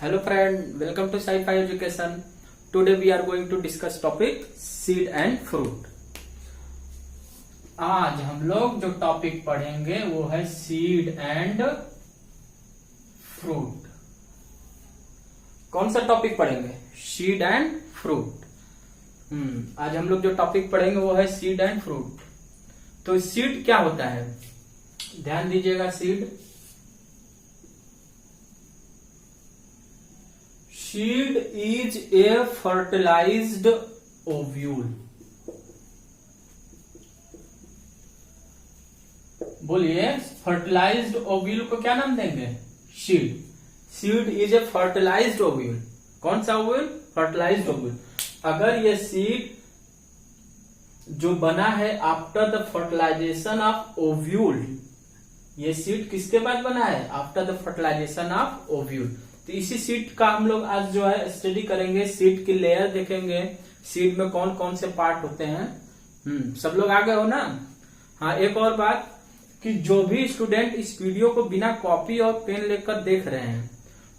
Hello friend, welcome to Sci-Fi Education. Today we are going to discuss topic seed and fruit. आज हम लोग जो topic पढ़ेंगे वो है सीड एंड फ्रूट. कौन सा टॉपिक पढ़ेंगे? Seed and fruit. आज हम लोग जो टॉपिक पढ़ेंगे वो है सीड एंड फ्रूट. तो सीड क्या होता है? ध्यान दीजिएगा. Seed is a fertilised ovule. बोलिए, फर्टिलाइज्ड ओव्यूल को क्या नाम देंगे? Seed. Seed is a fertilised ovule. कौन सा ओव्यूल? Fertilised ovule. अगर ये सीड जो बना है after the fertilisation of ovule, ये सीड किसके बाद बना है? After the fertilisation of ovule. तो इसी सीड का हम लोग आज जो है स्टडी करेंगे. सीड की लेयर देखेंगे, सीड में कौन कौन से पार्ट होते हैं. सब लोग आ गए हो ना? हाँ, एक और बात कि जो भी स्टूडेंट इस वीडियो को बिना कॉपी और पेन लेकर देख रहे हैं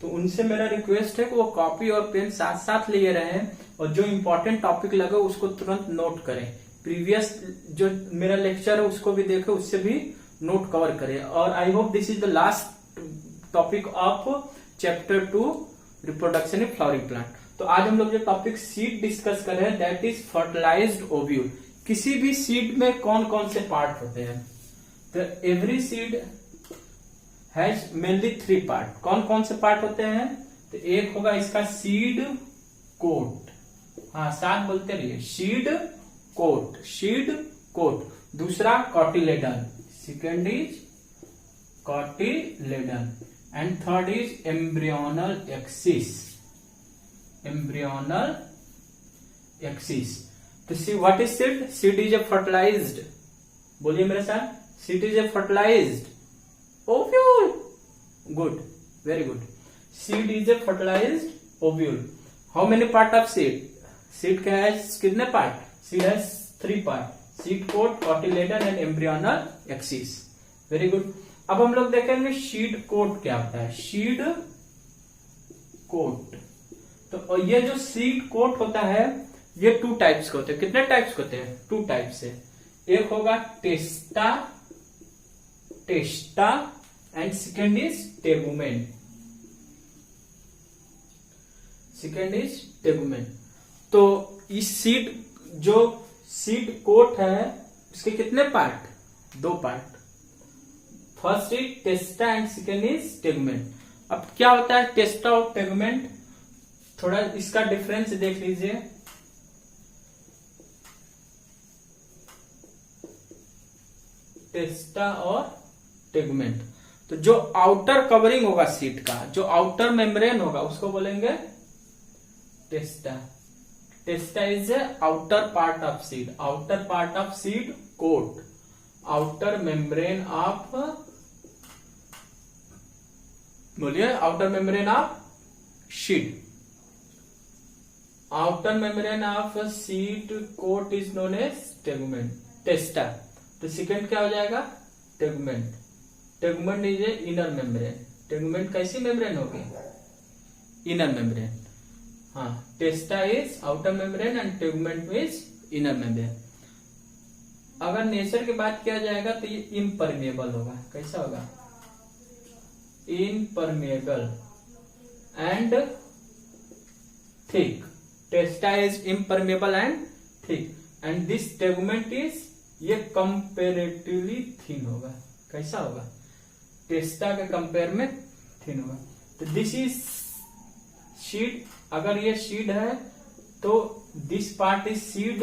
तो उनसे मेरा रिक्वेस्ट है कि वो कॉपी और पेन साथ साथ लिए रहें और जो इम्पोर्टेंट टॉपिक लगे उसको तुरंत नोट करें. प्रीवियस जो मेरा लेक्चर है उसको भी देखें, उससे भी नोट कवर करें. और I hope this is the last topic of chapter 2 reproduction in flowering plant. तो आज हम लोग जो टॉपिक सीड डिस्कस कर रहे हैं दैट इज फर्टिलाइज्ड ओव्यूल. किसी भी सीड में कौन कौन से पार्ट होते हैं? तो every seed has mainly 3 part. कौन कौन से पार्ट होते हैं? तो एक होगा इसका सीड कोट. हाँ, साथ बोलते रहिए. Seed coat, seed coat. दूसरा cotyledon, second is cotyledon and third is embryonal axis. Embryonal axis. तो see what is seed? Seed is a fertilized. बोलिए मेरे साथ. Seed is a fertilized ovule. Good, very good. Seed is a fertilized ovule. How many part of seed? Seed का है कितने part? Seed has 3 part. Seed coat, cotyledon and embryonal axis. Very good. अब हम लोग देखेंगे seed coat क्या होता है. Seed coat. तो ये जो सीड कोट होता है ये 2 टाइप्स के होते हैं. कितने टाइप्स के होते हैं? 2 टाइप से. एक होगा testa and second is tegmen. Second is tegmen. तो इस सीड जो सीड कोट है उसके कितने part? 2 part. First is testa and second is tegument. अब क्या होता है टेस्टा और टेगुमेंट? थोड़ा इसका डिफरेंस देख लीजिए. टेस्टा और टेगुमेंट. तो जो आउटर कवरिंग होगा सीड का, जो आउटर मेम्ब्रेन होगा उसको बोलेंगे testa. Testa is a outer part of seed. Outer part of seed coat. Outer membrane of, बोलिए, outer membrane of seed. Outer membrane of seed coat is known as tegument. Testa. तो second क्या हो जाएगा? Tegument. Tegument is a inner membrane. Tegument कैसी membrane होगी? Inner membrane. हाँ, testa is outer membrane and tegument is inner membrane. अगर nature की बात किया जाएगा तो ये इम्परमेबल होगा. कैसा होगा? Impermeable and thick. Testa is impermeable and thick and this tegument is, ये कंपेरेटिवली थिन होगा. कैसा होगा? टेस्टा के कंपेयर में थिन होगा. तो दिस इज सीड. अगर ये सीड है तो this part is seed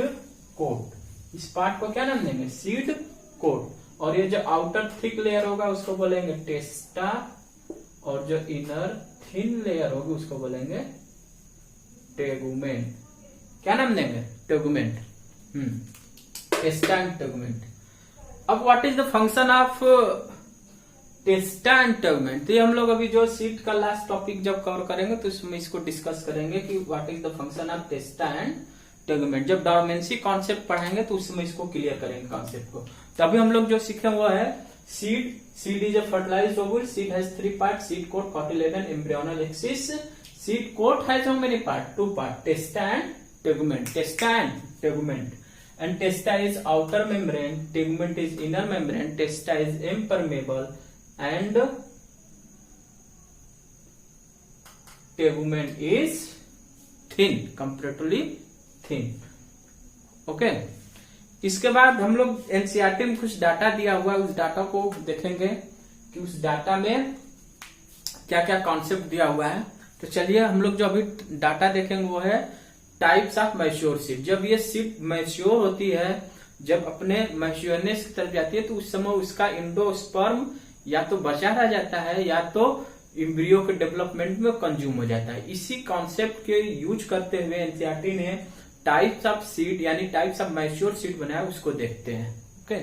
coat. इस पार्ट को क्या नाम देंगे? Seed coat. और ये जो आउटर थिक लेयर होगा उसको बोलेंगे टेस्टा और जो इनर थिन लेयर होगी उसको बोलेंगे टेगुमेंट. क्या नाम देंगे? टेगुमेंट. Testa and tegument. अब what is the function of testa and tegument? तो ये हम लोग अभी जो सीड का लास्ट टॉपिक जब कवर करेंगे तो इसमें इसको डिस्कस करेंगे कि what is the function of testa and tegument. जब डॉर्मेंसी कॉन्सेप्ट पढ़ेंगे तो उसमें इसको क्लियर करेंगे कॉन्सेप्ट को. तो अभी हम लोग जो सीखे वो है seed. Seed is a fertilized ovule. Seed has 3 parts: seed coat, cotyledon, embryonal axis. Seed coat has how many part? 2 part, testa and tegument. Testa and tegument. And testa is outer membrane, tegument is inner membrane, testa is impermeable and tegument is thin, comparatively thin. Okay. इसके बाद हम लोग NCERT में कुछ data दिया हुआ है, उस डाटा को देखेंगे कि उस डाटा में क्या क्या कॉन्सेप्ट दिया हुआ है. तो चलिए हम लोग जो अभी डाटा देखेंगे वो है टाइप्स ऑफ मैच्योर सीड. जब ये सीड मैच्योर होती है, जब अपने मैच्योरनेस की तरफ जाती है, तो उस समय उसका इंडोस्पर्म या तो बचा रह जाता है या तो एम्ब्रियो के डेवलपमेंट में कंज्यूम हो जाता है. इसी कॉन्सेप्ट के यूज करते हुए एनसीईआरटी ने टाइप्स ऑफ सीड यानी टाइप्स ऑफ मैच्योर सीड बनाया, उसको देखते हैं. ओके.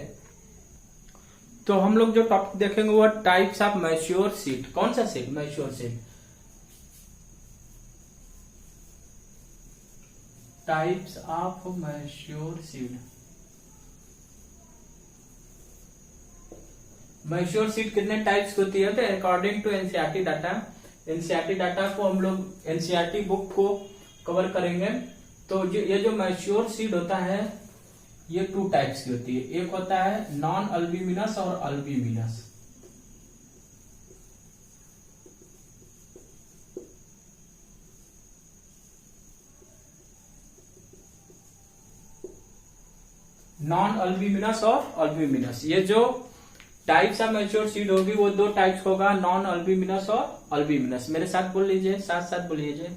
तो हम लोग जो टॉपिक देखेंगे वो टाइप्स ऑफ मैच्योर सीड. कौन सा seed? Mature seed. Types of mature seed. Mature seed कितने टाइप्स की होती है? तो according to NCERT data, NCERT data को हम लोग एनसीईआरटी बुक को कवर करेंगे. तो ये जो मैच्योर सीड होता है ये 2 टाइप्स की होती है. एक होता है नॉन अल्ब्यूमिनस और अल्ब्यूमिनस. नॉन अल्ब्यूमिनस और अल्ब्यूमिनस. ये जो टाइप्स ऑफ मैच्योर सीड होगी वो 2 टाइप्स होगा, नॉन अल्ब्यूमिनस और अल्ब्यूमिनस. मेरे साथ बोल लीजिए, साथ साथ बोलिए.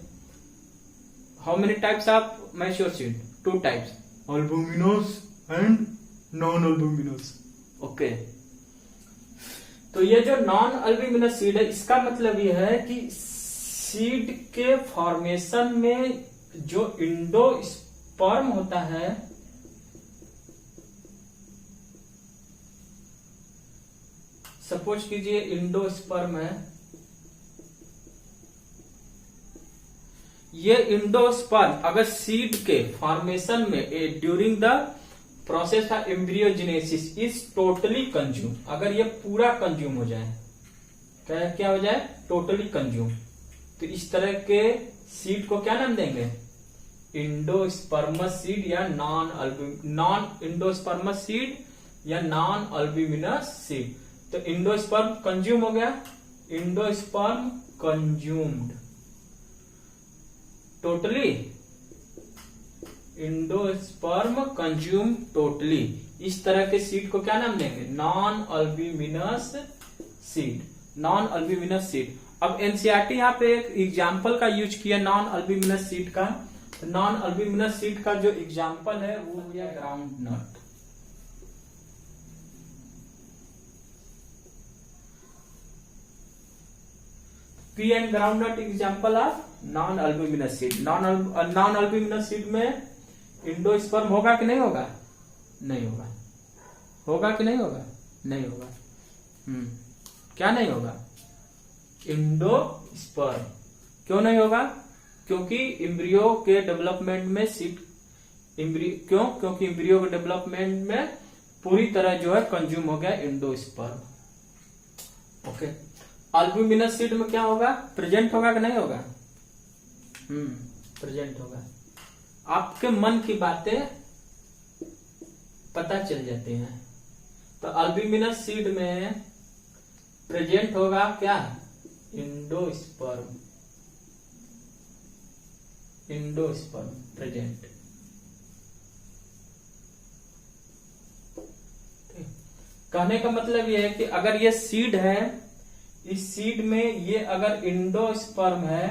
How many types of mature seed? 2 types, albuminous and non albuminous. Okay. तो ये जो नॉन अल्ब्यूमिनस सीड है, इसका मतलब ये है कि सीड के फॉर्मेशन में जो इंडोस्पर्म होता है, सपोज कीजिए इंडोस्पर्म है, ये इंडोस्पर्म अगर सीड के फॉर्मेशन में during the process of embryogenesis is totally consume, अगर ये पूरा कंज्यूम हो जाए, क्या हो जाए? Totally consume. तो इस तरह के सीड को क्या नाम देंगे? इंडोस्पर्मस सीड या नॉन इंडोस्पर्मस सीड या नॉन अल्ब्यूमिनस सीड. तो इंडोस्पर्म कंज्यूम हो गया, endosperm consumed totally, endosperm consume totally. इस तरह के सीड को क्या नाम देंगे? Non albuminous seed. Non albuminous seed. अब एनसीईआरटी यहाँ पे एक एग्जाम्पल का यूज किया नॉन अल्ब्यूमिनस सीड का. नॉन अल्ब्यूमिनस सीड का जो एग्जाम्पल है वो हो गया groundnut. Pea and groundnut example of non albuminous seed. Non albuminous seed में इंडोस्पर्म होगा कि नहीं होगा? नहीं होगा. होगा कि नहीं होगा? नहीं होगा. क्या नहीं होगा? इंडोस्पर्म. क्यों नहीं होगा? क्योंकि एम्ब्रियो के डेवलपमेंट में सीड क्योंकि एम्ब्रियो के डेवलपमेंट में पूरी तरह जो है कंज्यूम हो गया इंडोस्पर्म. ओके. अल्ब्यूमिनस सीड में क्या होगा? प्रेजेंट होगा कि नहीं होगा? प्रेजेंट होगा. आपके मन की बातें पता चल जाती हैं. तो अल्ब्यूमिनस सीड में प्रेजेंट होगा क्या? इंडोस्पर्म. Endosperm present. कहने का मतलब यह है कि अगर ये सीड है, इस सीड में ये अगर इंडोस्पर्म है,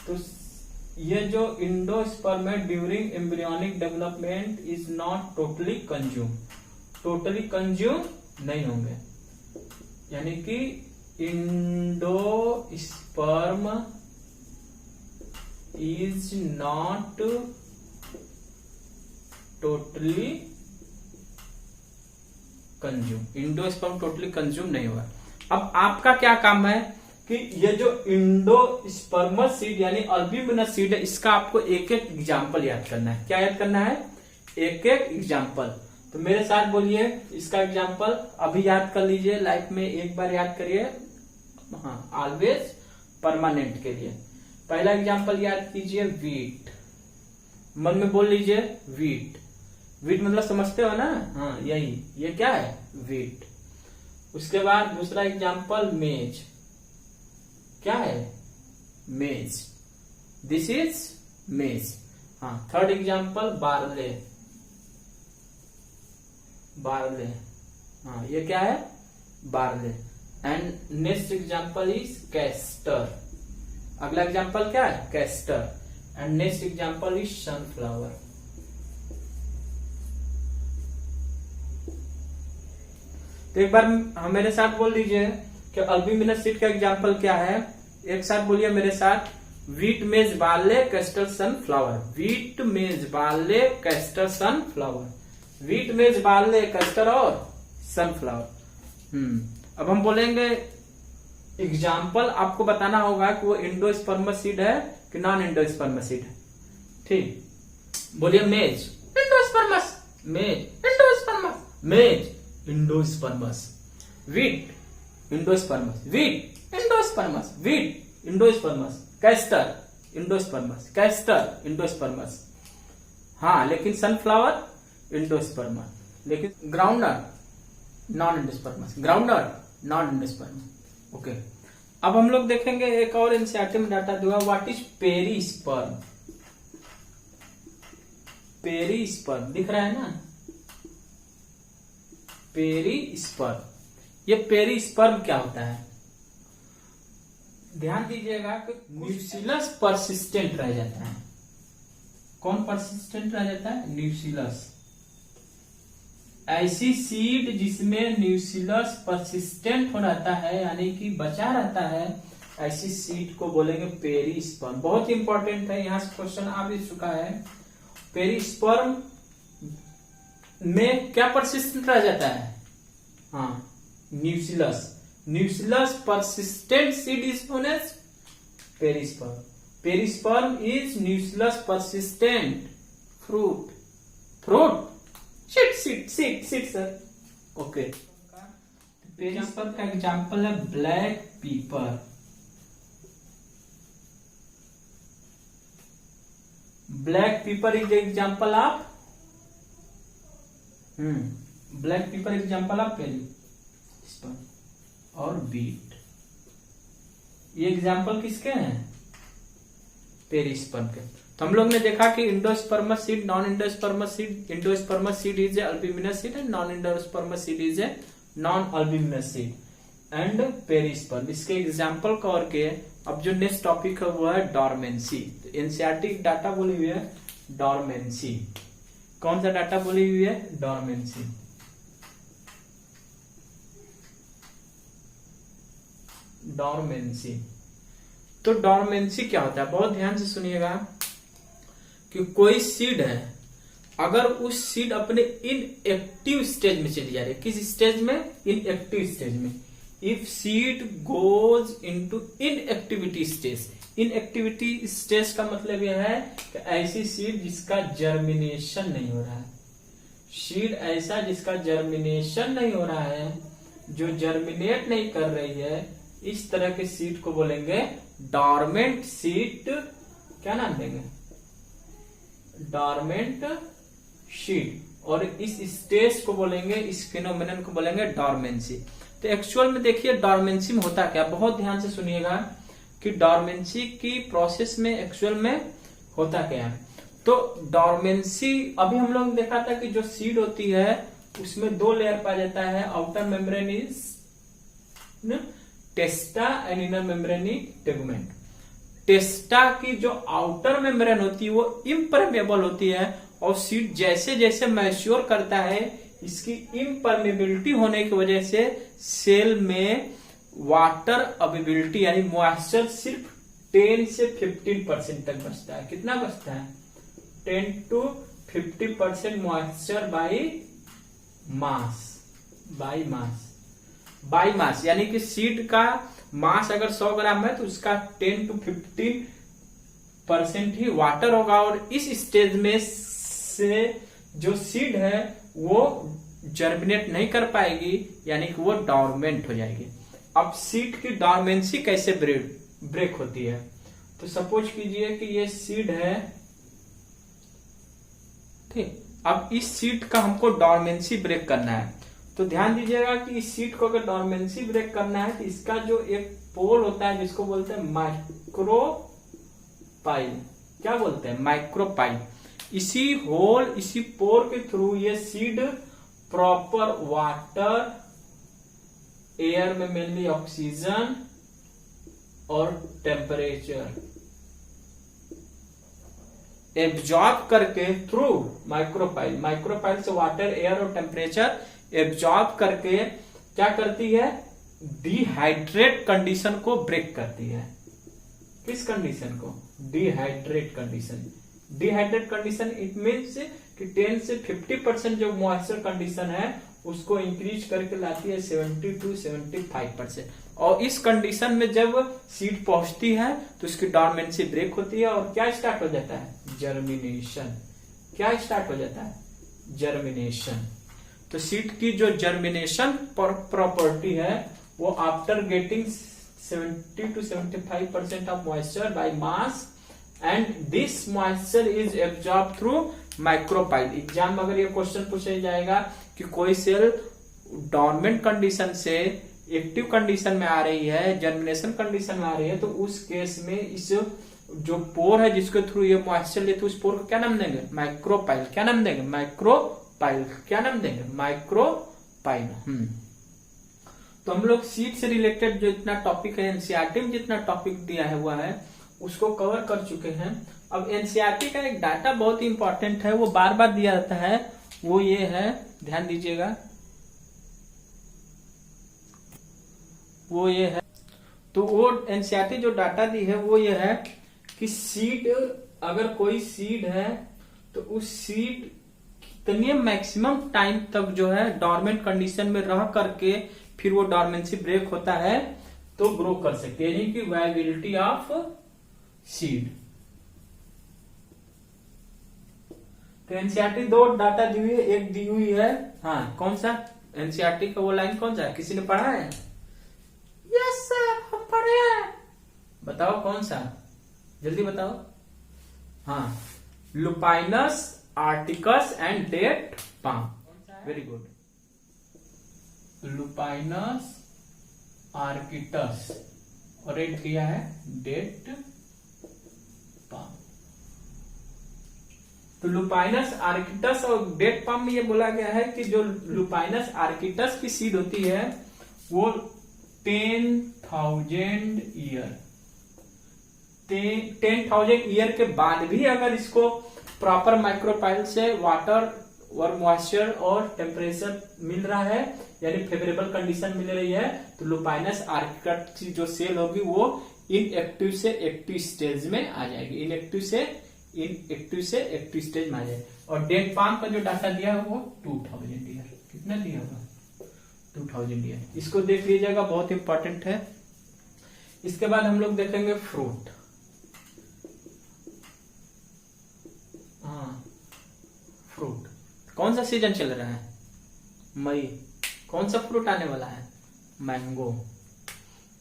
तो ये जो इंडोस्पर्म है during embryonic development is not totally consume. Totally consume नहीं होंगे. यानी कि endosperm is not totally consume. Endosperm totally consume नहीं होगा. अब आपका क्या काम है कि ये जो इंडोस्पर्मस सीड यानी अल्ब्यूमिनस सीड है, इसका आपको एक एक एग्जाम्पल याद करना है. क्या याद करना है? एक एक एग्जाम्पल. तो मेरे साथ बोलिए इसका एग्जाम्पल. अभी याद कर लीजिए, लाइफ में एक बार याद करिए. हाँ, ऑलवेज परमानेंट के लिए. पहला एग्जाम्पल याद कीजिए वीट, मन में बोल लीजिए वीट। वीट मतलब समझते हो ना, हाँ यही, ये क्या है वीट। उसके बाद दूसरा एग्जाम्पल मेज, क्या है मेज, दिस इज मेज। हाँ थर्ड एग्जाम्पल बार्ले, बार्ले, हाँ ये क्या है barley. And next example is castor, अगला एग्जाम्पल क्या है castor. And next example is sunflower. तो एक बार हम मेरे साथ बोल दीजिए कि अल्बुमिनस सीड का एग्जाम्पल क्या है। एक साथ बोलिए मेरे साथ, वीट मेज बार्ले कैस्टर सनफ्लावर, वीट मेज बार्ले कैस्टर सनफ्लावर, वीट मेज बार्ले कैस्टर और सनफ्लावर। अब हम बोलेंगे एग्जाम्पल, आपको बताना होगा कि वो एंडोस्पर्मस सीड है कि नॉन एंडोस्पर्मस सीड है। ठीक, बोलिए मेज एंडोस्पर्मस, मेज एंडोस्पर्मस, मेज endosperms, wheat endosperms, wheat endosperms, wheat endosperms, castor endosperms, castor endosperms. हाँ लेकिन सनफ्लावर एंडोस्पर्मस, लेकिन groundnut non endosperms, groundnut non endosperms. Okay, अब हम लोग देखेंगे एक और एनसीईआरटी में डाटा दिया, व्हाट इज पेरिस्पर्म। पेरिस्पर्म दिख रहा है ना, पेरिस्पर्म, ये पेरिस्पर्म क्या होता है ध्यान दीजिएगा कि न्यूसिलस परसिस्टेंट रह जाता है। कौन परसिस्टेंट रह जाता है, न्यूसिलस। ऐसी सीड जिसमें न्यूसिलस परसिस्टेंट हो रहता है, यानी कि बचा रहता है, ऐसी सीड को बोलेंगे पेरिस्पर्म। बहुत इंपॉर्टेंट है, यहां से क्वेश्चन आ भी चुका है। पेरिस्पर्म में क्या परसिस्टेंट रह जाता है, हाँ न्यूसिलस। न्यूसिलस persistent seed is known as perisperm. Perisperm is nucleus persistent fruit. Fruit? Seed, sir. Okay. Perisperm का एग्जाम्पल है ब्लैक पीपर। ब्लैक पीपर इज एग्जाम्पल ऑफ ब्लैक पीपर एग्जाम्पल ऑफ पेरिस्पर्म और बीट। ये एग्जाम्पल किसके हैं, पेरिस्पर्म के। तो हम लोग ने देखा कि endospermous seed, non endospermous seed, endospermous seed is a albuminous seed and non endospermous seed is a non albuminous seed and perisperm. इसके एग्जाम्पल कवर के अब जो नेक्स्ट टॉपिक है वो है डॉर्मेंसी। तो एनसीईआरटी डाटा बोली हुई है डॉर्मेंसी। कौन सा डाटा बोली हुई है, डॉर्मेंसी। डॉर्मेंसी, तो डॉर्मेंसी क्या होता है, बहुत ध्यान से सुनिएगा कि कोई सीड है, अगर उस सीड अपने इनएक्टिव स्टेज में चली जा रही है, किस स्टेज में, इनएक्टिव स्टेज में। If seed goes into inactivity stage, inactivity stage का मतलब यह है कि ऐसी सीड जिसका जर्मिनेशन नहीं हो रहा है, सीड ऐसा जिसका जर्मिनेशन नहीं हो रहा है, जो जर्मिनेट नहीं कर रही है, इस तरह के सीड को बोलेंगे डॉर्मेंट सीड। क्या नाम देंगे, डॉर्मेंट सीड। और इस स्टेज को बोलेंगे, इस फिनोमेनन को बोलेंगे डॉर्मेंसी। तो एक्चुअल में देखिए डॉर्मेंसी में होता क्या, बहुत ध्यान से सुनिएगा कि डॉर्मेंसी की प्रोसेस में एक्चुअल में होता क्या है। तो डॉर्मेंसी, अभी हम लोग ने देखा था कि जो सीड होती है उसमें दो लेयर पाया जाता है, outer membrane is testa and inner membrane tegument. Testa की जो आउटर मेम्ब्रेन होती है वो इम्परमेबल होती है, और सीड जैसे जैसे मैच्योर करता है, इसकी इम्परमेबिलिटी होने की वजह से सेल में वाटर अवेबिलिटी यानी मॉइस्चर सिर्फ 10 से 15% तक बचता है। कितना बचता है, 10 to 50% मॉइस्चर बाई मास, यानी कि सीड का मास अगर 100 ग्राम है तो उसका 10 to 15% ही वाटर होगा, और इस स्टेज में से जो सीड है वो जर्मिनेट नहीं कर पाएगी, यानी कि वो डॉर्मेंट हो जाएगी। अब सीड की डॉर्मेंसी कैसे ब्रेक होती है, तो सपोज कीजिए कि ये सीड है, ठीक। अब इस सीड का हमको डॉर्मेंसी ब्रेक करना है, तो ध्यान दीजिएगा कि इस सीड को अगर डॉर्मेंसी ब्रेक करना है तो इसका जो एक पोल होता है जिसको बोलते हैं माइक्रोपाइल, क्या बोलते हैं, माइक्रोपाइल। इसी होल, इसी पोर के थ्रू ये सीड प्रॉपर वाटर, एयर में मेनली ऑक्सीजन और टेम्परेचर एब्जॉर्ब करके थ्रू माइक्रोपाइल, माइक्रोपाइल से वाटर, एयर और टेम्परेचर एब्जॉर्ब करके क्या करती है, डिहाइड्रेट कंडीशन को ब्रेक करती है। किस कंडीशन को, dehydrate condition. Dehydrate condition it means कि 10 से 50% जो मॉइस्चर कंडीशन है उसको इंक्रीज करके लाती है 70 to 75%। और इस कंडीशन में जब सीड पहुंचती है तो उसकी डॉर्मेंसी ब्रेक होती है और क्या स्टार्ट हो जाता है, जर्मिनेशन। क्या स्टार्ट हो जाता है, जर्मिनेशन। तो सीड की जो जर्मिनेशन प्रॉपर्टी है वो after getting 70 to 75% of moisture by mass and this moisture is absorb through micropyle. Exam में अगर ये क्वेश्चन पूछा जाएगा कि कोई सेल डॉर्मेंट कंडीशन से एक्टिव कंडीशन में आ रही है, जर्मिनेशन कंडीशन में आ रही है, तो उस केस में इस जो पोर है जिसके थ्रू ये मॉइस्चर लेते उस पोर को क्या नाम देंगे, माइक्रोपाइल। क्या नाम देंगे, माइक्रोपाइल। क्या नाम देंगे, माइक्रोपाइल। तो हम लोग सीड से रिलेटेड जो इतना टॉपिक है, एनसीईआरटी में जितना टॉपिक दिया हुआ है उसको कवर कर चुके हैं। अब एनसीईआरटी का एक डाटा बहुत ही इंपॉर्टेंट है, वो बार बार दिया जाता है, वो ये है, ध्यान दीजिएगा, वो ये है। तो वो एनसीईआरटी जो डाटा दी है वो ये है कि सीड, अगर कोई सीड है तो उस सीड कितने मैक्सिमम टाइम तक जो है डॉर्मेंट कंडीशन में रह करके फिर वो डॉर्मेंसी ब्रेक होता है तो ग्रो कर सकती है, यानी कि वायबिलिटी ऑफ सीड। तो एनसीईआरटी दो डाटा दी हुई है, एक दी हुई है, हाँ कौन सा, एनसीईआरटी का वो लाइन कौन सा है, किसी ने पढ़ा है? यस सर हम पढ़े हैं। बताओ कौन सा, जल्दी बताओ। हाँ, Lupinus arcticus and date palm. Very good. Lupinus arcticus और रेड किया है डेट पाम। तो लुपाइनस आर्किटस और डेट पाम में ये बोला गया है कि जो लुपाइनस आर्किटस की सीड होती है वो 10,000 ईयर, 10,000 ईयर के बाद भी अगर इसको प्रॉपर माइक्रोपाइल से वाटर और मॉइस्चर और टेम्परेचर मिल रहा है, यानी फेवरेबल कंडीशन मिल रही है, तो लुपाइनस आर्किटस की जो सेल होगी वो इनएक्टिव से एक्टिव स्टेज में आ जाएगी, इनएक्टिव से एक्टिव स्टेज में आ जाएगी। और डेट पाम का जो डाटा दिया है वो 2000 ईयर, कितना दिया होगा, 2000 ईयर। इसको देख लीजिएगा, बहुत इंपॉर्टेंट है। इसके बाद हम लोग देखेंगे फ्रूट। हाँ, फ्रूट कौन सा सीजन चल रहा है, मई। कौन सा फ्रूट आने वाला है, मैंगो।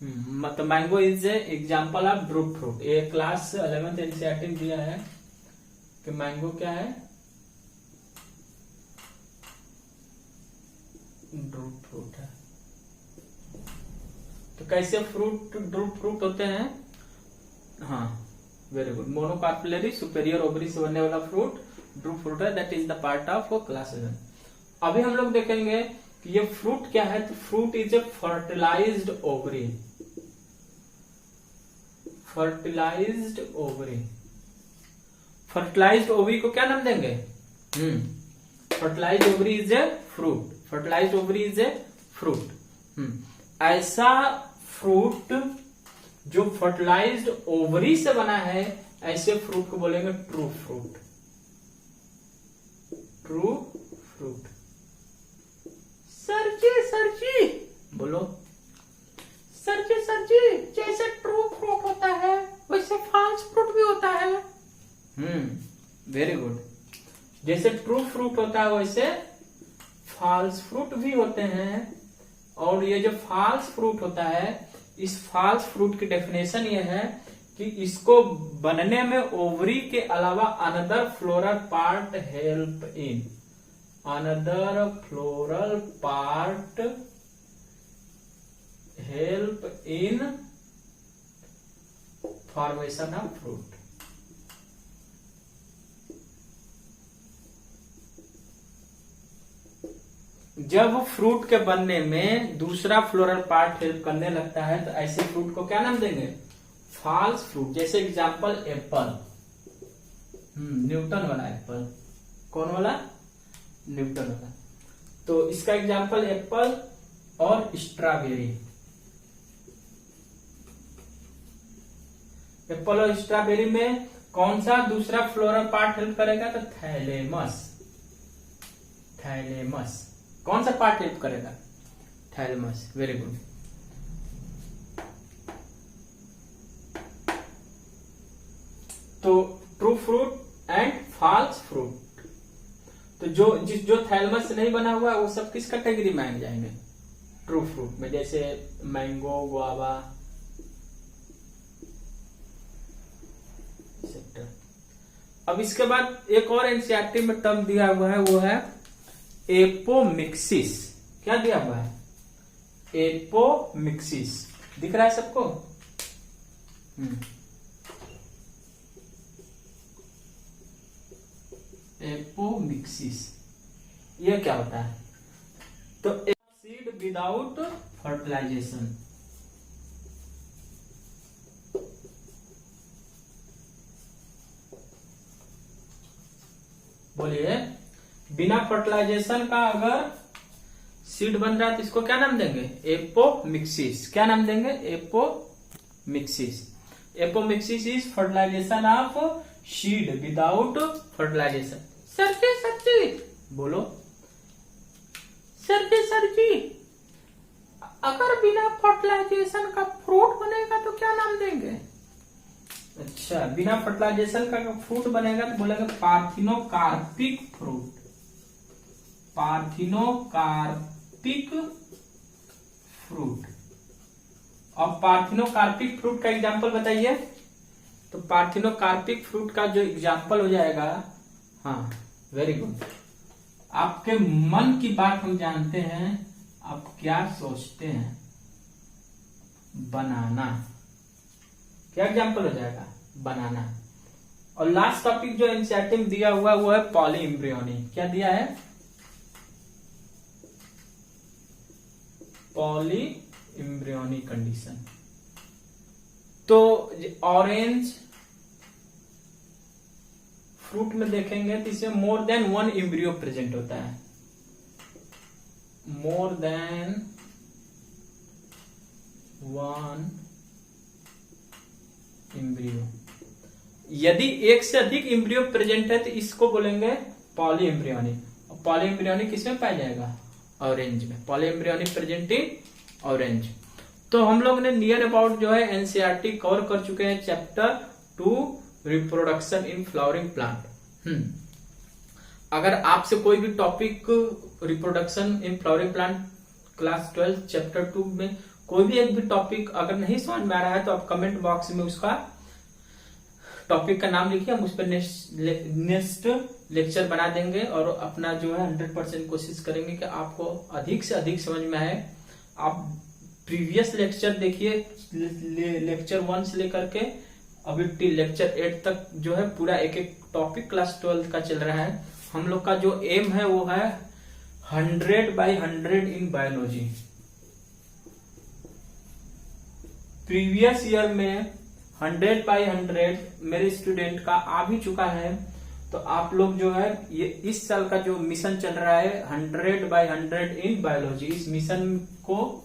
मतलब mango is a example of drupe fruit. ये क्लास 11th एनसीईआरटी में दिया है कि मैंगो क्या है, ड्रूप फ्रूट है। तो कैसे फ्रूट ड्रूप फ्रूट होते हैं, हाँ very good, monocarpellary superior ovary से बनने वाला फ्रूट ड्रूप फ्रूट है, that is the part of class 11। अभी हम लोग देखेंगे कि ये फ्रूट क्या है। तो fruit is a fertilised ovary, fertilised ovary. Fertilised ovary को क्या नाम देंगे, fertilised ovary is a fruit, fertilised ovary is a fruit. ऐसा फ्रूट जो फर्टिलाइज्ड ओवरी से बना है, ऐसे फ्रूट को बोलेंगे true fruit, true fruit. Sir ji बोलो, सर जी जैसे ट्रू फ्रूट होता है वैसे फॉल्स फ्रूट भी होता है। Very good. जैसे ट्रू फ्रूट होता है वैसे फॉल्स फ्रूट भी होते हैं। और ये जो फॉल्स फ्रूट होता है, इस फॉल्स फ्रूट की डेफिनेशन ये है कि इसको बनने में ओवरी के अलावा another floral part help in, another floral part help in formation of fruit. जब फ्रूट के बनने में दूसरा फ्लोरल पार्ट हेल्प करने लगता है तो ऐसे फ्रूट को क्या नाम देंगे? False fruit. जैसे एग्जांपल एप्पल, न्यूटन वाला एप्पल, कौन वाला? न्यूटन वाला। तो इसका एग्जांपल एप्पल और स्ट्रॉबेरी। एप्पल और स्ट्रॉबेरी में कौन सा दूसरा फ्लोरल पार्ट हेल्प करेगा? तो थैलेमस। थैलेमस कौन सा पार्ट हेल्प करेगा? थैलेमस। Very good. तो true fruit and false fruit. तो जो थैलेमस से नहीं बना हुआ है वो सब किस कैटेगरी में आ जाएंगे? ट्रू फ्रूट में। जैसे मैंगो, गुआवा, अब इसके बाद एक और एनसीईआरटी में टर्म दिया हुआ है, वो है एपोमिक्सिस। क्या दिया हुआ है? एपोमिक्सिस। दिख रहा है सबको? एपोमिक्सिस ये क्या होता है? तो सीड विदाउट फर्टिलाइजेशन। बोलिए, बिना फर्टिलाइजेशन का अगर सीड बन रहा है तो इसको क्या नाम देंगे? एपोमिक्सिस। क्या नाम देंगे? Apomixis. Apomixis is fertilisation of seed without fertilisation. Sir ji बोलो। सर जी अगर बिना फर्टिलाइजेशन का फ्रूट बनेगा तो क्या नाम देंगे? अच्छा, बिना फर्टिलाइजेशन का फ्रूट बनेगा तो बोलेंगे पार्थिनोकार्पिक फ्रूट। Parthenocarpic fruit. अब पार्थिनोकार्पिक फ्रूट का एग्जांपल बताइए। तो पार्थिनोकार्पिक फ्रूट का जो एग्जांपल हो जाएगा, हाँ वेरी गुड, आपके मन की बात हम जानते हैं, आप क्या सोचते हैं? बनाना। क्या एग्जांपल हो जाएगा? बनाना। और लास्ट टॉपिक जो एनसीईआरटी में दिया हुआ है वो है पॉली एम्ब्रियोनी। क्या दिया है? Poly embryony condition. तो ऑरेंज फ्रूट में देखेंगे तो इसमें more than one embryo present होता है। More than one embryo. यदि एक से अधिक एम्ब्रियो प्रेजेंट है तो इसको बोलेंगे पॉली एम्ब्रियोनी। पॉली एम्ब्रियोनी किसमें पाया जाएगा? ऑरेंज में। Poly embryony present in orange. तो हम लोग ने नियर अबाउट जो है एनसीईआरटी कवर कर चुके हैं chapter 2 reproduction in flowering plant. अगर आपसे कोई भी topic reproduction in flowering plant class 12 chapter 2 में कोई भी एक भी टॉपिक अगर नहीं समझ में आ रहा है तो आप कमेंट बॉक्स में उसका टॉपिक का नाम लिखिए, हम उस पर नेक्स्ट लेक्चर बना देंगे और अपना जो है 100% कोशिश करेंगे कि आपको अधिक से अधिक समझ में आए। आप प्रीवियस लेक्चर देखिए, लेक्चर 1 से लेकर के अभी टिल लेक्चर 8 तक जो है पूरा एक एक टॉपिक क्लास 12 का चल रहा है। हम लोग का जो एम है वो है 100/100 इन बायोलॉजी। प्रीवियस ईयर में 100/100 मेरे स्टूडेंट का आ भी चुका है। तो आप लोग जो है ये इस साल का जो मिशन चल रहा है 100/100 इन बायोलॉजी, इस मिशन को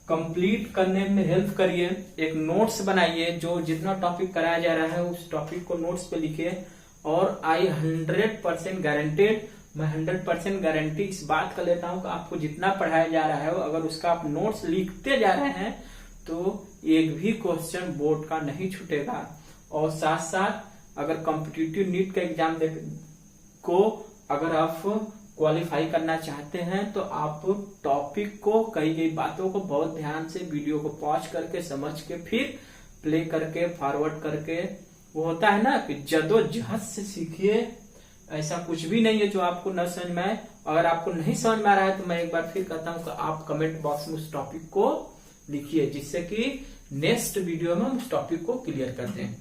कंप्लीट करने में हेल्प करिए। एक नोट्स बनाइए, जो जितना टॉपिक कराया जा रहा है उस टॉपिक को नोट्स पे लिखिए। और आई 100% गारंटेड, मैं 100% गारंटी इस बात का लेता हूं कि आपको जितना पढ़ाया जा रहा है अगर उसका आप नोट्स लिखते जा रहे हैं तो एक भी क्वेश्चन बोर्ड का नहीं छूटेगा। और साथ साथ अगर कॉम्पिटिटिव नीट का एग्जाम को अगर आप क्वालिफाई करना चाहते हैं तो आप टॉपिक को, कही गई बातों को बहुत ध्यान से वीडियो को पॉज करके समझ के फिर प्ले करके फॉरवर्ड करके, वो होता है ना कि जद्दोजहद से सीखिए। ऐसा कुछ भी नहीं है जो आपको न समझ में आए। अगर आपको नहीं समझ में आ रहा है तो मैं एक बार फिर कहता हूं कि आप कमेंट बॉक्स में उस टॉपिक को लिखिए, जिससे कि नेक्स्ट वीडियो में हम उस टॉपिक को क्लियर कर दें।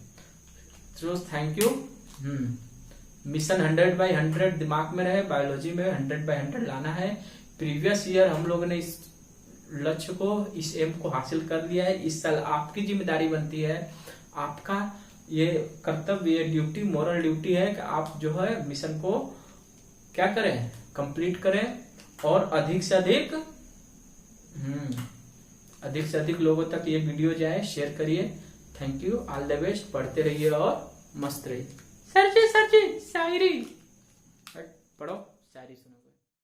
तो थैंक यू। मिशन 100/100 दिमाग में रहे, बायोलॉजी में 100/100 लाना है। प्रीवियस ईयर हम लोगों ने इस लक्ष्य को, इस एम को हासिल कर लिया है। इस साल आपकी जिम्मेदारी बनती है, आपका ये कर्तव्य, ये ड्यूटी, मोरल ड्यूटी है कि आप जो है मिशन को क्या करें, कंप्लीट करें और अधिक से अधिक लोगों तक ये वीडियो जाए, शेयर करिए। Thank you, all the best. पढ़ते रहिए और मस्त रहिए। सर जी शायरी पढ़ो, शायरी सुनो।